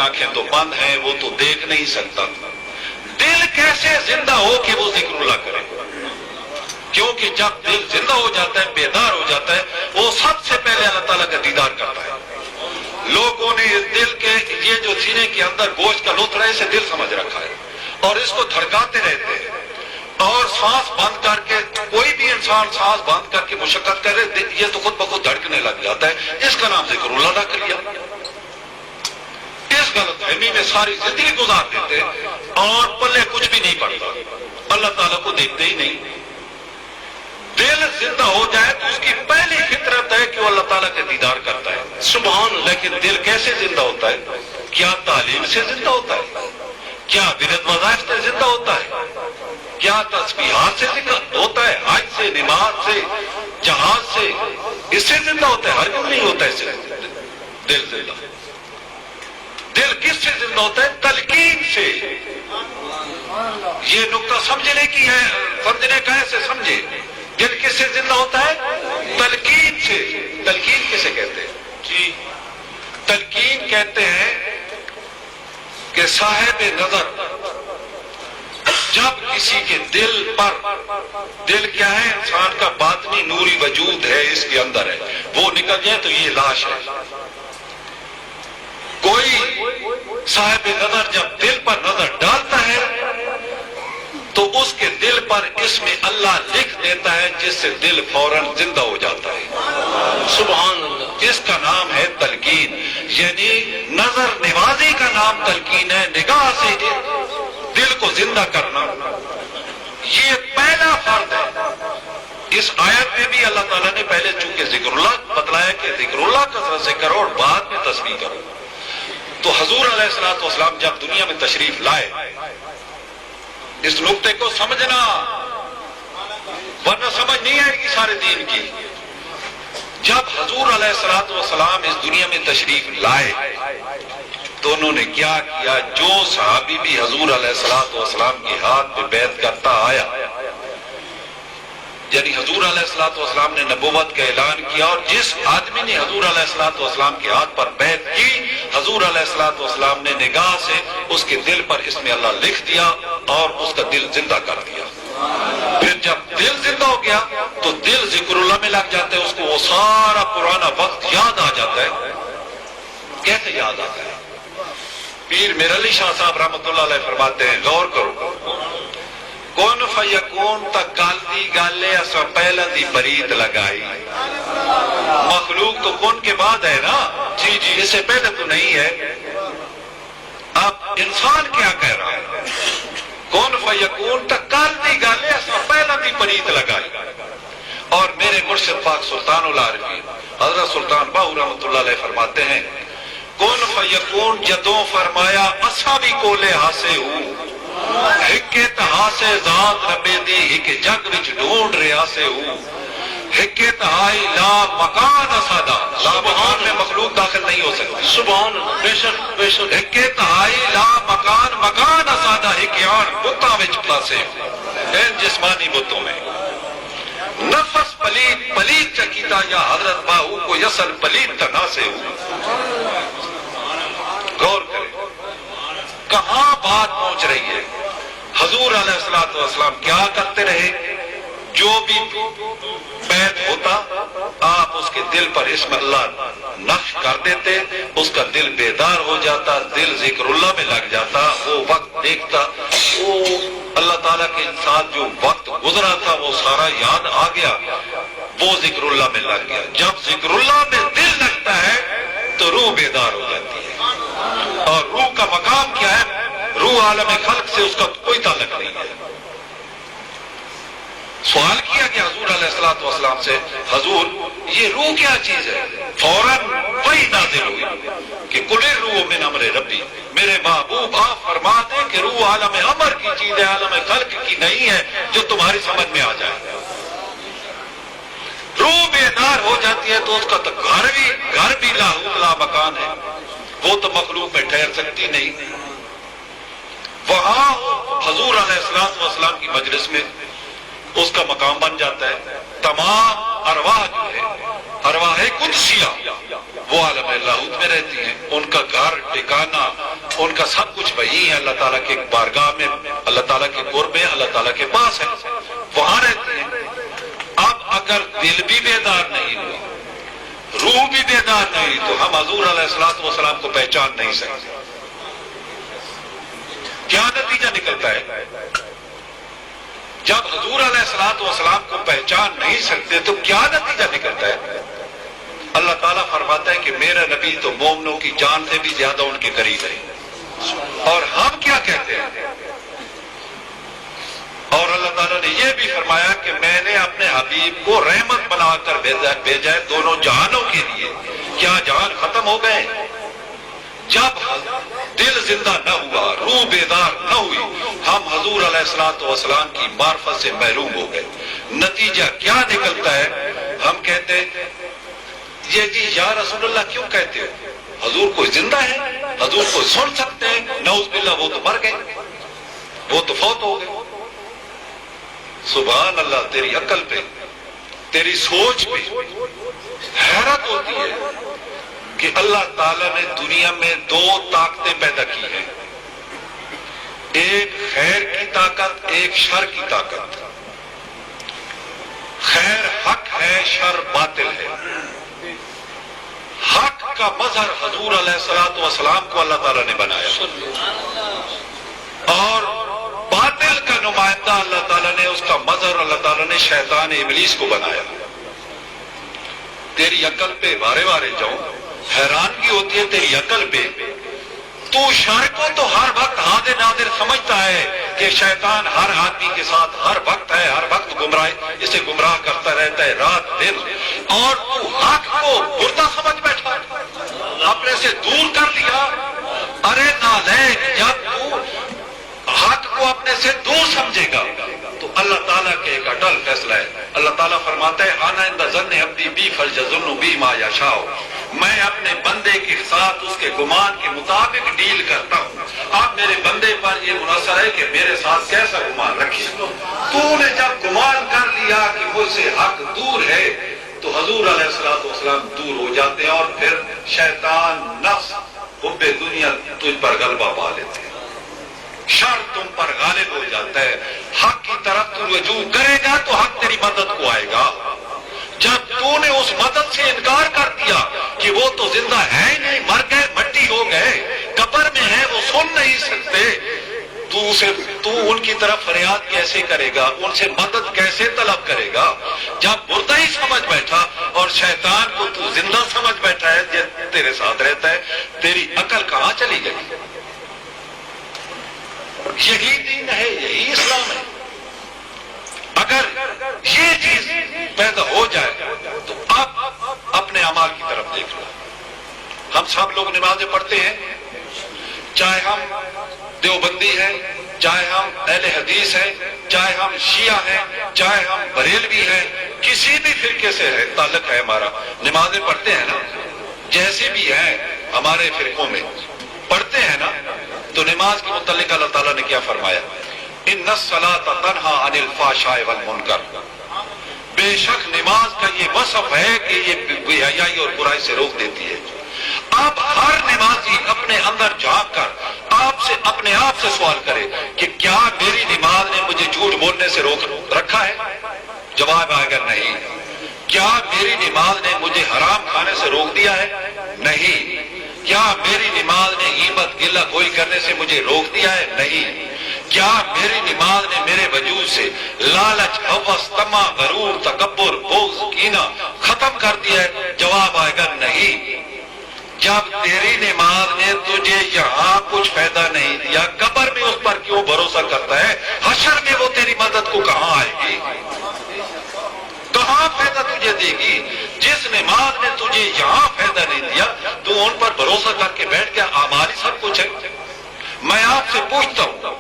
آنکھیں تو بند ہیں، وہ تو دیکھ نہیں سکتا. دل کیسے زندہ ہو کہ وہ ذکر اللہ کرے؟ کیونکہ جب دل زندہ ہو جاتا ہے، بیدار ہو جاتا ہے، وہ سب سے پہلے اللہ تعالیٰ کا دیدار کرتا ہے. لوگوں نے اس دل کے یہ جو سینے کے اندر گوشت کا لوتھڑا ہے اسے دل سمجھ رکھا ہے اور اس کو دھڑکاتے رہتے ہیں. اور سانس بند کر کے کوئی بھی انسان سانس بند کر کے مشقت کرے یہ تو خود بخود دھڑکنے لگ جاتا ہے. اس کا نام ذکر اللہ نہ کر لیا. اس غلط فہمی میں ساری زندگی گزار دیتے اور پلے کچھ بھی نہیں پڑتا، اللہ تعالیٰ کو دیکھتے ہی نہیں. دل زندہ ہو جائے تو اس کی پہلی فطرت ہے کہ وہ اللہ تعالیٰ کے دیدار کرتا ہے. سبحان. لیکن دل کیسے زندہ ہوتا ہے؟ کیا تعلیم سے زندہ ہوتا ہے؟ کیا ورد وظائف سے زندہ ہوتا ہے؟ کیا تسبیحات سے زندہ ہوتا ہے؟ حج سے، نماز سے، جہاد سے، اس سے زندہ ہوتا ہے؟ ہرگز نہیں ہوتا ہے. اس سے دل زندہ. دل کس سے زندہ ہوتا ہے؟ تلقین سے. یہ نقطہ سمجھنے کی ہے، سمجھنے کا ہے، سے سمجھے. دل کس سے زندہ ہوتا ہے؟ تلقین سے. تلقین کسے کہتے ہیں؟ جی تلقین کہتے ہیں کہ صاحب نظر جب کسی کے دل پر، دل کیا ہے؟ انسان کا باطنی نوری وجود ہے، اس کے اندر ہے، وہ نکل جائے تو یہ لاش ہے. کوئی صاحب نظر جب دل پر نظر ڈالتا ہے تو اس کے دل پر اسم اللہ لکھ دیتا ہے جس سے دل فوراً زندہ ہو جاتا ہے. سبحان اللہ. اس کا نام ہے تلقین. یعنی نظر نوازی کا نام تلقین ہے، نگاہ سے دل کو زندہ کرنا. یہ پہلا فرض ہے. اس آیت میں بھی اللہ تعالیٰ نے پہلے چونکہ ذکر اللہ بتلایا کہ ذکر اللہ کثرت سے کرو اور بعد میں تسبیح کرو. تو حضور علیہ الصلوۃ والسلام جب دنیا میں تشریف لائے، اس نقطے کو سمجھنا، ورنہ سمجھ نہیں آئے گی سارے دین کی. جب حضور علیہ الصلوۃ والسلام اس دنیا میں تشریف لائے تو انہوں نے کیا کیا؟ جو صحابی بھی حضور علیہ الصلوۃ والسلام کے ہاتھ پہ بیعت کرتا آیا، یعنی حضور علیہ الصلوۃ والسلام نے نبوت کا اعلان کیا، اور جس آدمی نے حضور علیہ الصلوۃ والسلام کے ہاتھ پر بیعت کی، حضور علیہ الصلوۃ والسلام نے نگاہ سے اس کے دل پر اسم اللہ لکھ دیا اور اس کا دل زندہ کر دیا. پھر جب دل زندہ ہو گیا تو دل ذکر اللہ میں لگ جاتا ہے، اس کو وہ سارا پرانا وقت یاد آ جاتا ہے. کیسے یاد آتا ہے؟ پیر میر علی شاہ صاحب رحمۃ اللہ علیہ فرماتے ہیں، غور کرو، کون فیکون تک گالتی گالے اسا پہلا دی برید لگائی. مخلوق تو کون کے بعد ہے نا، جی جی، اس سے پہلے تو نہیں ہے. اب انسان کیا کہہ رہا ہے؟ کون فیکون تک گالتی گالے اسا پہلا دی برید لگائی. اور میرے مرشد پاک سلطان العارفین حضرت سلطان باہو رحمۃ اللہ علیہ فرماتے ہیں، کون فیکون جدوں فرمایا اسا بھی کولے ہاسے ہوں، ہکے تہاسے ذات ربے دی ہک جگ وچ ڈھونڈ ریاسے ہوں، ہکے تہائی لا مکان اسادا، لا مکان میں مخلوق داخل نہیں ہو سکتی. سبحان اللہ. بے شک بے شک. ہکے تہائی لا مکان مکان اسادا ہکیان بتاں وچ پلاسے، ان جسمانی بتوں میں نفس پلید پلید چکیتا یا حضرت باہو کو یسل پلید تنا سے ہوں. غور کریں کہاں بات پہنچ رہی ہے. حضور علیہ الصلوۃ والسلام کیا کرتے رہے؟ جو بھی بیعت ہوتا آپ اس کے دل پر اسم اللہ نقش کر دیتے، اس کا دل بیدار ہو جاتا، دل ذکر اللہ میں لگ جاتا. وہ وقت دیکھتا، وہ اللہ تعالیٰ کے ساتھ جو وقت گزرا تھا وہ سارا یاد آ گیا، وہ ذکر اللہ میں لگ گیا. جب ذکر اللہ میں دل لگتا ہے تو روح بیدار ہو جاتی ہے. اور روح کا مقام کیا ہے؟ روح عالم خلق سے اس کا کوئی تعلق نہیں ہے. سوال کیا گیا حضور علیہ الصلوۃ والسلام سے، حضور یہ روح کیا چیز ہے؟ فوراً وہی نازل ہوئی کہ قل الروح من امر ربی. میرے محبوب آپ فرما دیں کہ روح عالم امر کی چیز ہے، عالم خلق کی نہیں ہے جو تمہاری سمجھ میں آ جائے. روح بیدار ہو جاتی ہے تو اس کا تو گھر بھی لاہوت لا مکان ہے، وہ تو مخلوق میں ٹھہر سکتی نہیں. وہاں حضور علیہ الصلوۃ والسلام کی مجلس میں اس کا مقام بن جاتا ہے. تمام ارواح جو ہے، ارواح قدسیہ، وہ عالم لاہوت میں رہتی ہیں. ان کا گھر ٹھکانہ ان کا سب کچھ وہی ہے، اللہ تعالیٰ کے بارگاہ میں، اللہ تعالیٰ کے قرب میں، اللہ تعالیٰ کے پاس ہے، وہاں رہتے ہیں۔ اب اگر دل بھی بیدار نہیں ہوا، روح بھی بیدار نہیں، تو ہم حضور علیہ السلام کو پہچان نہیں سکتے۔ کیا نتیجہ نکلتا ہے؟ جب حضور علیہ السلام کو پہچان نہیں سکتے تو کیا نتیجہ نکلتا ہے؟ اللہ تعالیٰ فرماتا ہے کہ میرا نبی تو مومنوں کی جان سے بھی زیادہ ان کے قریب ہے، اور ہم کیا کہتے ہیں؟ اور اللہ تعالیٰ نے یہ بھی فرمایا کہ میں نے اپنے حبیب کو رحمت بنا کر بھیجا ہے دونوں جہانوں کے لیے۔ کیا جہان ختم ہو گئے؟ جب دل زندہ نہ ہوا، روح بیدار نہ ہوئی، ہم حضور علیہ السلام کی معرفت سے محروم ہو گئے۔ نتیجہ کیا نکلتا ہے؟ ہم کہتے ہیں یہ جی یا رسول اللہ کیوں کہتے ہو؟ حضور کوئی زندہ ہے، حضور کو سن سکتے ہیں؟ نعوذ باللہ، وہ تو مر گئے، وہ تو فوت ہو گئے۔ سبحان اللہ، تیری عقل پہ، تیری سوچ پہ حیرت ہوتی ہے کہ اللہ تعالیٰ نے دنیا میں دو طاقتیں پیدا کی ہیں، ایک خیر کی طاقت، ایک شر کی طاقت۔ خیر حق ہے، شر باطل ہے۔ حق کا مظہر حضور علیہ السلام کو اللہ تعالیٰ نے بنایا، اور باطل کا نمائندہ اللہ تعالیٰ نے، اس کا مظہر اللہ تعالیٰ نے شیطان ابلیس کو بنایا۔ تیری عقل پہ بارے بارے جاؤں، حیرانگی ہوتی ہے تیری عقل پہ۔ تو شر کو تو ہر وقت حاضر ناظر سمجھتا ہے کہ شیطان ہر آدمی کے ساتھ ہر وقت ہے، ہر وقت گمراہ، اسے گمراہ کرتا رہتا ہے رات دن، اور تو حق کو بردا سمجھ بیٹھا، اپنے سے دور کر لیا۔ ارے نالائق، جب تو حق کو اپنے سے دور سمجھے گا تو اللہ تعالیٰ کے ایک اٹل فیصلہ ہے۔ اللہ تعالیٰ فرماتا ہے انا عند ظن عبدی بی فلیظن بی ما یشاء، میں اپنے بندے کے ساتھ اس کے گمان کے مطابق ڈیل کرتا ہوں۔ اب میرے بندے پر یہ منحصر ہے کہ میرے ساتھ کیسا گمان رکھے۔ تو نے جب گمان کر لیا کہ مجھ سے حق دور ہے تو حضور علیہ السلام دور ہو جاتے ہیں، اور پھر شیطان نفس حب دنیا تجھ پر غلبہ پا لیتے ہیں، شر تم پر غالب ہو جاتا ہے۔ حق کی طرف تو رجوع کرے گا تو حق تیری مدد کو آئے گا۔ جب تو نے اس مدد سے انکار کر دیا کہ وہ تو زندہ ہے ہی نہیں، مر گئے، مٹی ہو گئے، قبر میں ہے، وہ سن نہیں سکتے، تو ان کی طرف فریاد کیسے کرے گا؟ ان سے مدد کیسے طلب کرے گا؟ جب مردہ ہی سمجھ بیٹھا اور شیطان کو تو زندہ سمجھ بیٹھا ہے، تیرے ساتھ رہتا ہے، تیری عقل کہاں چلی گئی؟ یہی دین ہے، یہی اسلام ہے۔ اگر یہ چیز پیدا ہو جائے تو اب اپنے اعمال کی طرف دیکھ لو۔ ہم سب لوگ نمازیں پڑھتے ہیں، چاہے ہم دیوبندی ہیں، چاہے ہم اہل حدیث ہیں، چاہے ہم شیعہ ہیں، چاہے ہم بریلوی ہیں، کسی بھی فرقے سے ہے تعلق ہے ہمارا، نمازیں پڑھتے ہیں نا؟ جیسے بھی ہیں ہمارے فرقوں میں پڑھتے ہیں نا، تو نماز کے متعلق اللہ تعالیٰ نے کیا فرمایا؟ ان الصلاۃ تنہی عن الفحشاء والمنکر، بے شک نماز کا یہ وصف ہے کہ یہ بے حیائی اور برائی سے روک دیتی ہے۔ اب ہر نمازی اپنے اندر جھانک کر اپنے آپ سے سوال کرے کہ کیا میری نماز نے مجھے جھوٹ بولنے سے روک رکھا ہے؟ جواب آئے گا نہیں۔ کیا میری نماز نے مجھے حرام کھانے سے روک دیا ہے؟ نہیں۔ کیا میری نماز نے غیبت گلہ گوئی کرنے سے مجھے روک دیا ہے؟ نہیں۔ کیا میری نماز نے میرے وجود سے لالچ، ہوس، طمع، غرور، تکبر، بغض، کینہ ختم کر دیا ہے؟ جواب آئے گا نہیں۔ جب تیری نماز نے تجھے یہاں کچھ فائدہ نہیں دیا، قبر میں اس پر کیوں بھروسہ کرتا ہے؟ حشر میں وہ تیری مدد کو کہاں آئے گی؟ کہاں فائدہ تجھے دے گی؟ جس نماز نے تجھے یہاں فائدہ نہیں دیا تو ان پر بھروسہ کر کے بیٹھ گیا، ہماری سب کچھ ہے۔ میں آپ سے پوچھتا ہوں،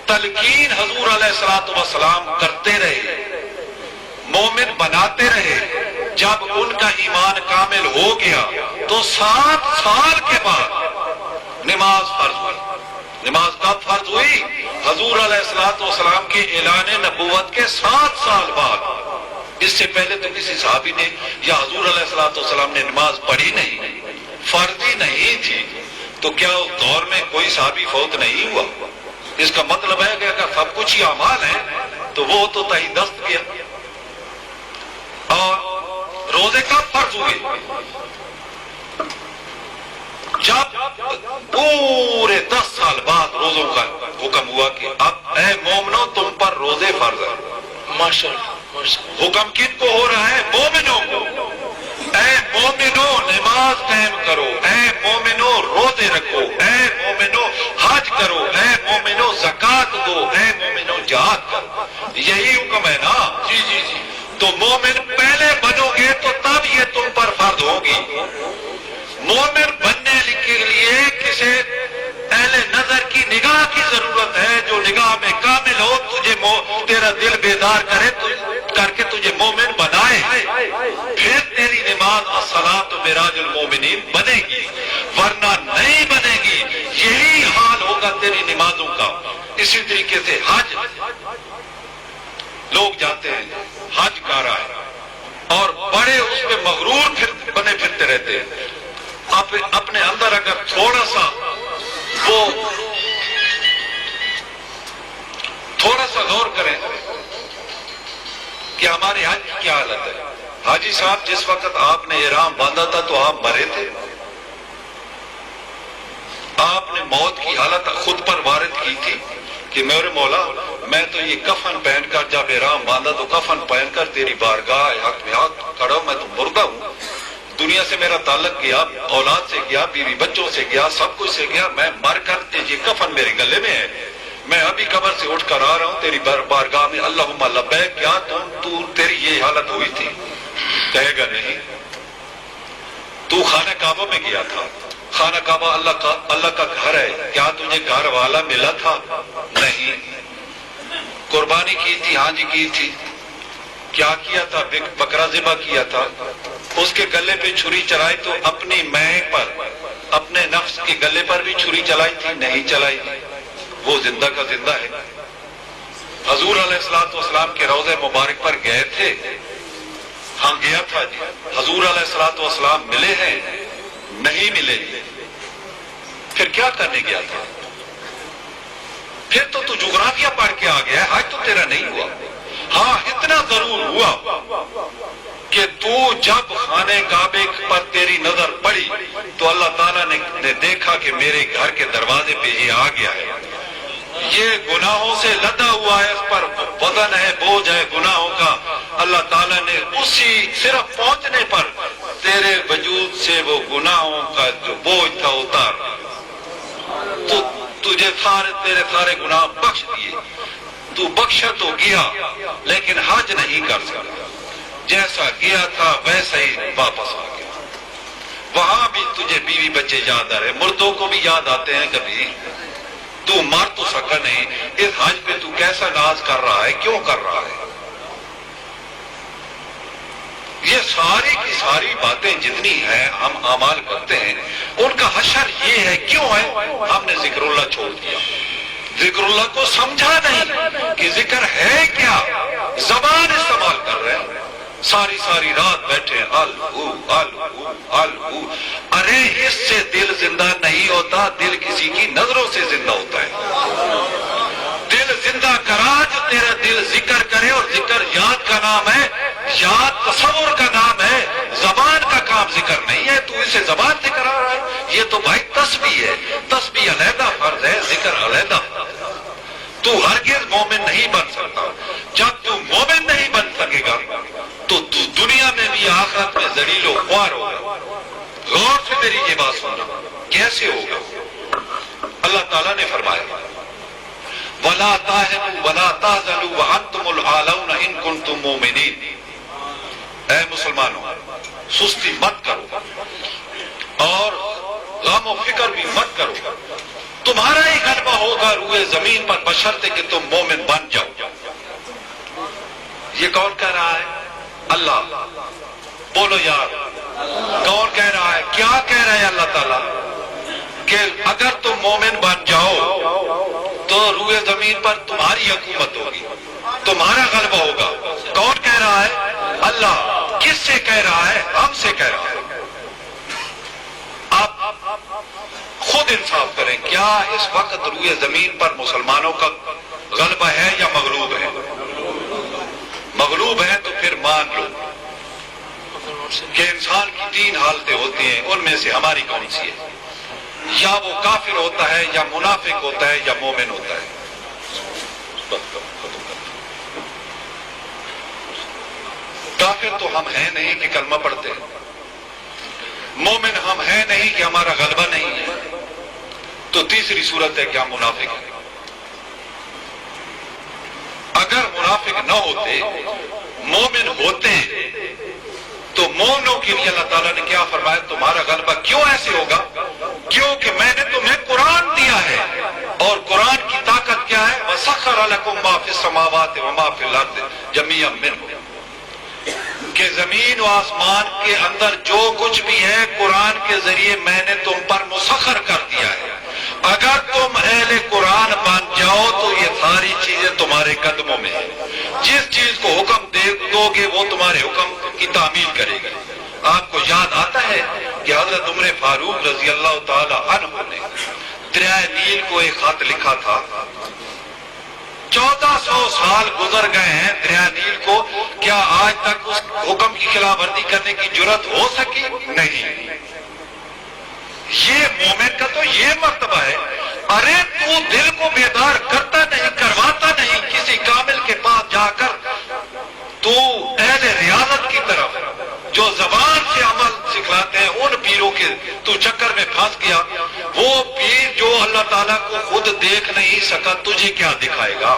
تلقین حضور علیہ السلام کرتے رہے، مومن بناتے رہے، جب ان کا ایمان کامل ہو گیا تو 7 سال کے بعد نماز فرض ہوئی۔ نماز کب فرض ہوئی؟ حضور علیہ السلام کے اعلان نبوت کے 7 سال بعد۔ اس سے پہلے تو کسی صحابی نے یا حضور علیہ السلام نے نماز پڑھی نہیں، فرض ہی نہیں تھی۔ تو کیا اس دور میں کوئی صحابی فوت نہیں ہوا؟ اس کا مطلب ہے کہ اگر سب کچھ ہی اعمال ہے تو وہ تو تہی دست کیا۔ اور روزے کب فرض ہوئے؟ جب پورے 10 سال بعد روزوں کا حکم ہوا کہ اب اے مومنو تم پر روزے فرض ہے۔ ماشاءاللہ۔ حکم کن کو ہو رہا ہے؟ مومنوں کو۔ اے مومنو نماز قائم کرو، اے مومنو روزے رکھو، اے مومنو حج کرو، اے مومنو زکات دو، اے مومنو جہاد کرو۔ یہی حکم ہے نا؟ جی جی جی۔ تو مومن پہلے بنو گے تو تب یہ تم پر فرض ہوگی۔ مومن بننے کے لیے کسی اہل نظر کی نگاہ کی ضرورت ہے جو نگاہ میں کامل ہو، تجھے تیرا دل بیدار کرے کر کے تجھے مومن بنائے، پھر تیری نماز الصلاۃ معراج المومنین بنے گی، ورنہ نہیں بنے گی۔ یہی حال ہوگا تیری نمازوں کا۔ اسی طریقے سے حج، لوگ جاتے ہیں حج کر رہا ہے اور بڑے اس پہ مغرور بنے پھرتے رہتے ہیں۔ اپنے اندر اگر تھوڑا سا غور کریں کہ ہمارے حج کی کیا حالت ہے۔ حاجی صاحب جس وقت آپ نے احرام باندھا تھا تو آپ مرے تھے، آپ نے موت کی حالت خود پر وارد کی تھی کہ میرے مولا میں تو یہ کفن پہن کر جب احرام باندھا تو کفن پہن کر تیری بارگاہ حق میں ہاتھ کھڑا ہوں، میں تو مردہ ہوں، دنیا سے میرا تعلق گیا، اولاد سے گیا، بیوی بچوں سے گیا، سب کچھ سے گیا، میں مر کر یہ کفن میرے گلے میں ہے، میں ابھی قبر سے اٹھ کر آ رہا ہوں تیری بارگاہ میں، اللہم لبیک، کیا تیری یہ حالت ہوئی تھی؟ کہے گا نہیں۔ تو خانہ کعبہ میں گیا تھا، خانہ کعبہ اللہ کا گھر ہے، کیا تجھے گھر والا ملا تھا؟ نہیں۔ قربانی کی تھی؟ ہاں جی کی تھی۔ کیا کیا تھا؟ بکرا ذبح کیا تھا۔ اس کے گلے پہ چھری چلائی تو اپنی میں پر، اپنے نفس کے گلے پر بھی چھری چلائی تھی؟ نہیں چلائی۔ وہ زندہ کا زندہ ہے۔ حضور علیہ السلام کے روضے مبارک پر گئے تھے؟ ہاں گیا تھا جی۔ حضور علیہ السلام ملے ہیں؟ نہیں ملے۔ پھر کیا کرنے گیا تھا؟ پھر تو جغرافیہ پڑھ کے آ گیا، حج تو تیرا نہیں ہوا۔ ہاں اتنا ضرور ہوا کہ تو جب خانہ کعبے پر تیری نظر پڑی تو اللہ تعالیٰ نے دیکھا کہ میرے گھر کے دروازے پہ یہ آ گیا ہے، یہ گناہوں سے لدا ہوا ہے، اس پر وزن ہے، بوجھ ہے گناہوں کا۔ اللہ تعالیٰ نے اسی صرف پہنچنے پر تیرے وجود سے وہ گناہوں کا جو بوجھ تھا اتار، تو تجھے تیرے سارے گناہ بخش دیے۔ تو بخشا تو گیا لیکن حج نہیں کر سکا، جیسا گیا تھا ویسا ہی واپس آ گیا۔ وہاں بھی تجھے بیوی بچے یاد آ رہے، مردوں کو بھی یاد آتے ہیں کبھی۔ تو مر تو سکا نہیں، اس حج پہ تو کیسا ناز کر رہا ہے، کیوں کر رہا ہے؟ یہ ساری کی ساری باتیں جتنی ہیں ہم اعمال کرتے ہیں ان کا حشر یہ ہے، کیوں ہے؟ ہم نے ذکر اللہ چھوڑ دیا، ذکر اللہ کو سمجھا نہیں کہ ذکر ہے کیا، زبان استعمال کر رہے ہیں، ساری رات بیٹھے الہو الہو الہو۔ ارے اس سے دل زندہ نہیں ہوتا، دل کسی کی نظروں سے زندہ ہوتا ہے۔ دل زندہ کرا جو تیرا دل ذکر کرے، اور ذکر یاد کا نام ہے، یاد تصور کا نام ہے، زبان کا کام ذکر نہیں ہے۔ تو اسے زبان سے کرا رہا ہے، یہ تو بھائی تسبیح ہے، تسبیح علیحدہ فرض ہے، ذکر علیحدہ۔ تو ہرگز مومن نہیں بن سکتا۔ جب تو مومن نہیں بن سکے گا تو دنیا میں بھی آخرت میں ذلیل و خوار ہوگا۔ غور سے میری یہ بات سننا، کیسے ہوگا؟ اللہ تعالیٰ نے فرمایا وَلَا تَهِنُوا وَلَا تَحْزَنُوا وَأَنْتُمُ الْأَعْلَوْنَ إِن كُنتُم مُؤْمِنِينَ۔ اے مسلمانوں، سستی مت کرو اور غم و فکر بھی مت کرو، تمہارا ہی غلبہ ہوگا روئے زمین پر بشرطے کہ تم مومن بن جاؤ۔ یہ کون کہہ رہا ہے؟ اللہ۔ بولو یار، کون کہہ رہا ہے؟ کیا کہہ رہا ہے اللہ تعالیٰ؟ کہ اگر تم مومن بن جاؤ تو روئے زمین پر تمہاری حکومت ہوگی، تمہارا غلبہ ہوگا۔ کون کہہ رہا ہے؟ اللہ۔ کس سے کہہ رہا ہے؟ ہم سے کہہ رہا ہے۔ اب خود خود انصاف کریں، کیا اس وقت روئے زمین پر مسلمانوں کا غلبہ ہے یا مغلوب ہے؟ مغلوب ہے تو پھر مان لو کہ انسان کی تین حالتیں ہوتی ہیں، ان میں سے ہماری کون سی ہے؟ یا وہ کافر ہوتا ہے، یا منافق ہوتا ہے، یا مومن ہوتا ہے۔ کافر تو ہم ہیں نہیں کہ کلمہ پڑھتے ہیں، مومن ہم ہیں نہیں کہ ہمارا غلبہ نہیں ہے، تو تیسری صورت ہے کہ ہم منافق ہیں۔ اگر منافق نہ ہوتے، مومن ہوتے، تو مومنوں کے لیے اللہ تعالیٰ نے کیا فرمایا؟ تمہارا غلبہ کیوں ایسے ہوگا؟ کیونکہ میں نے تمہیں قرآن دیا ہے، اور قرآن کی طاقت کیا ہے؟ وَسَخَّرَ لَكُم مَّا فِي السَّمَاوَاتِ وَمَا فِي الْأَرْضِ جَمِيعًا مِّنْهُ، کہ زمین و آسمان کے اندر جو کچھ بھی ہے قرآن کے ذریعے میں نے تم پر مسخر کر دیا ہے۔ اگر تم اہل قرآن بن جاؤ تو یہ ساری چیزیں تمہارے قدموں میں ہیں، جس چیز کو حکم دو گے وہ تمہارے حکم کی تعمیل کرے گی۔ آپ کو یاد آتا ہے کہ حضرت عمر فاروق رضی اللہ تعالی عنہ نے دریائے نیل کو ایک خط لکھا تھا۔ 1400 سال گزر گئے ہیں دریائے نیل کو، کیا آج تک اس حکم کی خلاف ورزی کرنے کی جرات ہو سکی؟ نہیں۔ یہ مومن کا تو یہ مرتبہ ہے، ارے تو دل کو بیدار کرتا نہیں، کرواتا نہیں، کسی کامل کے پاس جا کر تو اہل ریاضت کی طرف جو زبان سے عمل سکھلاتے ہیں ان پیروں کے تو چکر میں پھنس گیا۔ وہ پیر جو اللہ تعالیٰ کو خود دیکھ نہیں سکا تجھے کیا دکھائے گا؟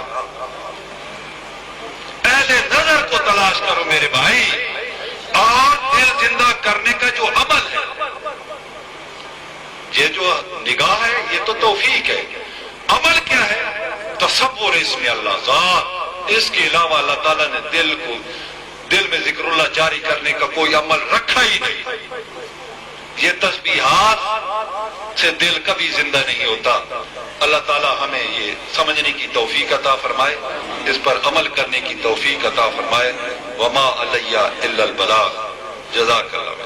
اہل نظر کو تلاش کرو میرے بھائی، اور دل زندہ کرنے کا جو عمل ہے، یہ جو نگاہ ہے یہ تو توفیق ہے، عمل کیا ہے؟ تصور اسم اللہ ذات، اس کے علاوہ اللہ تعالیٰ نے دل میں ذکر اللہ جاری کرنے کا کوئی عمل رکھا ہی نہیں۔ یہ تسبیحات سے دل کبھی زندہ نہیں ہوتا۔ اللہ تعالیٰ ہمیں یہ سمجھنے کی توفیق عطا فرمائے، اس پر عمل کرنے کی توفیق عطا فرمائے۔ وما علیہ الا البلاغ۔ جزاک اللہ۔